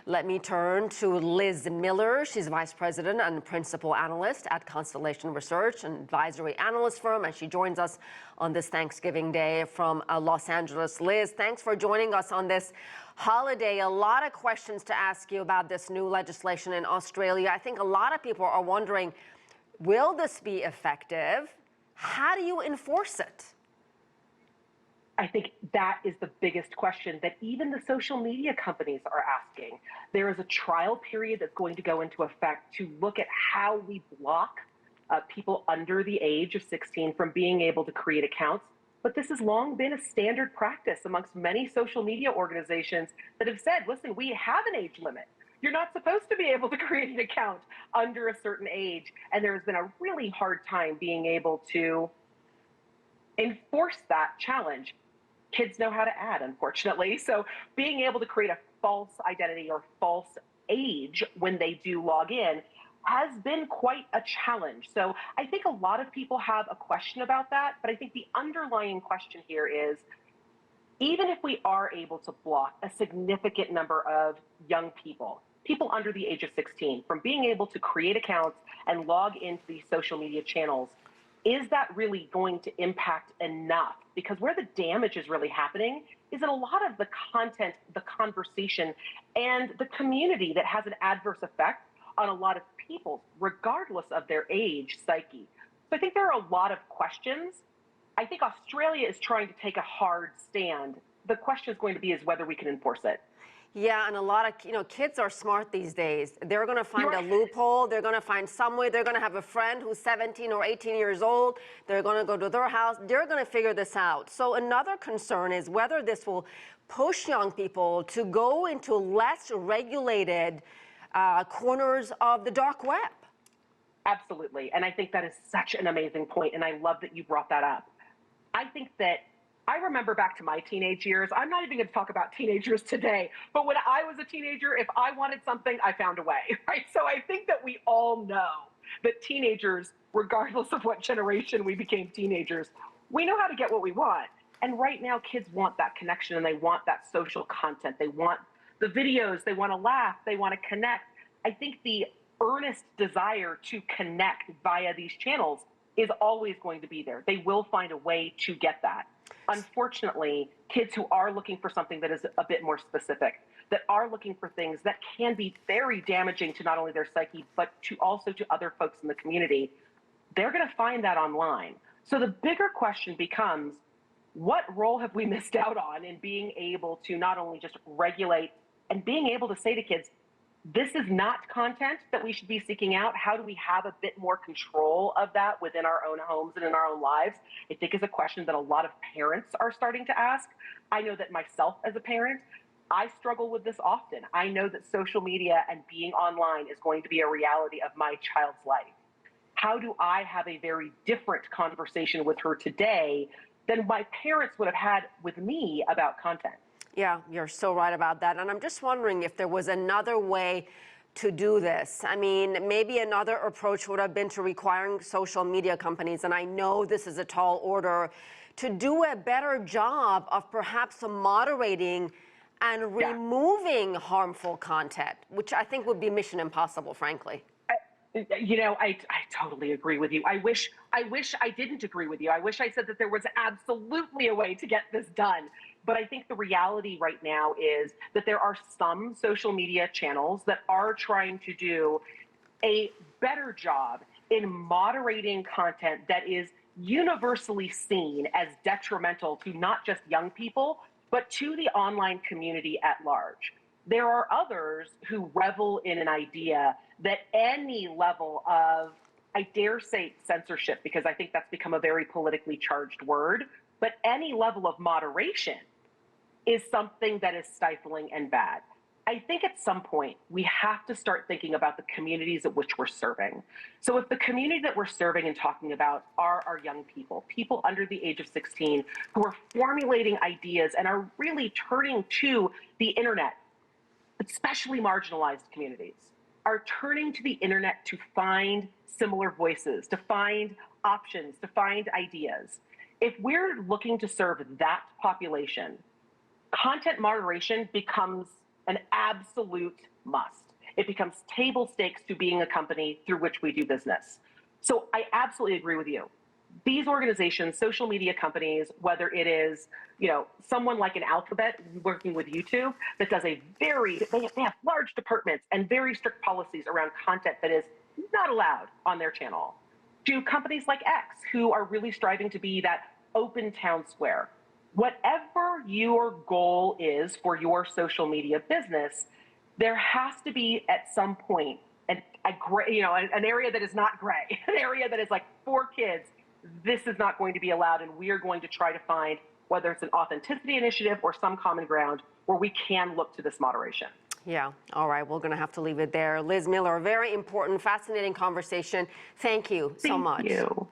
Let me turn to Liz Miller. She's Vice President and Principal Analyst at Constellation Research, an advisory analyst firm, and she joins us on this Thanksgiving Day from Los Angeles. Liz, thanks for joining us on this holiday. A lot of questions to ask you about this new legislation in Australia. I think a lot of people are wondering, will this be effective? How do you enforce it? I think that is the biggest question that even the social media companies are asking. There is a trial period that's going to go into effect to look at how we block people under the age of 16 from being able to create accounts. But this has long been a standard practice amongst many social media organizations that have said, listen, we have an age limit. You're not supposed to be able to create an account under a certain age. And there has been a really hard time being able to enforce that challenge. Kids know how to add, unfortunately. So being able to create a false identity or false age when they do log in has been quite a challenge. So I think a lot of people have a question about that, but I think the underlying question here is, even if we are able to block a significant number of young people under the age of 16, from being able to create accounts and log into these social media channels, is that really going to impact enough? Because where the damage is really happening is in a lot of the content, the conversation, and the community that has an adverse effect on a lot of people, regardless of their age, psyche. So I think there are a lot of questions. I think Australia is trying to take a hard stand. The question is going to be is whether we can enforce it. Yeah, and a lot of, kids are smart these days. They're going to find a loophole. They're going to find some way. They're going to have a friend who's 17 or 18 years old. They're going to go to their house. They're going to figure this out. So another concern is whether this will push young people to go into less regulated corners of the dark web. Absolutely. And I think that is such an amazing point, and I love that you brought that up. I think that I remember back to my teenage years. I'm not even going to talk about teenagers today, but when I was a teenager, if I wanted something, I found a way, right? So I think that we all know that teenagers, regardless of what generation we became teenagers, we know how to get what we want. And right now, kids want that connection and they want that social content. They want the videos, they want to laugh, they want to connect. I think the earnest desire to connect via these channels is always going to be there. They will find a way to get that. Unfortunately, kids who are looking for something that is a bit more specific, that are looking for things that can be very damaging to not only their psyche, but also to other folks in the community, they're going to find that online. So the bigger question becomes, what role have we missed out on in being able to not only just regulate and being able to say to kids, this is not content that we should be seeking out. How do we have a bit more control of that within our own homes and in our own lives? I think is a question that a lot of parents are starting to ask. I know that myself as a parent, I struggle with this often. I know that social media and being online is going to be a reality of my child's life. How do I have a very different conversation with her today than my parents would have had with me about content? Yeah, you're so right about that. And I'm just wondering if there was another way to do this. I mean, maybe another approach would have been to requiring social media companies, and I know this is a tall order, to do a better job of perhaps moderating and removing harmful content, which I think would be mission impossible, frankly. I totally agree with you. I wish I didn't agree with you. I wish I said that there was absolutely a way to get this done. But I think the reality right now is that there are some social media channels that are trying to do a better job in moderating content that is universally seen as detrimental to not just young people, but to the online community at large. There are others who revel in an idea that any level of, I dare say censorship, because I think that's become a very politically charged word, but any level of moderation is something that is stifling and bad. I think at some point we have to start thinking about the communities at which we're serving. So if the community that we're serving and talking about are our young people, people under the age of 16 who are formulating ideas and are really turning to the internet, especially marginalized communities, are turning to the internet to find similar voices, to find options, to find ideas. If we're looking to serve that population, content moderation becomes an absolute must. It becomes table stakes to being a company through which we do business. So I absolutely agree with you. These organizations, social media companies, whether it is, someone like an Alphabet working with YouTube that does they have large departments and very strict policies around content that is not allowed on their channel. To companies like X, who are really striving to be that open town square. Whatever your goal is for your social media business, there has to be at some point an area that is not gray, an area that is like for kids. This is not going to be allowed, and we are going to try to find whether it's an authenticity initiative or some common ground where we can look to this moderation. Yeah. All right. We're going to have to leave it there. Liz Miller, a very important, fascinating conversation. Thank you so much. Thank you.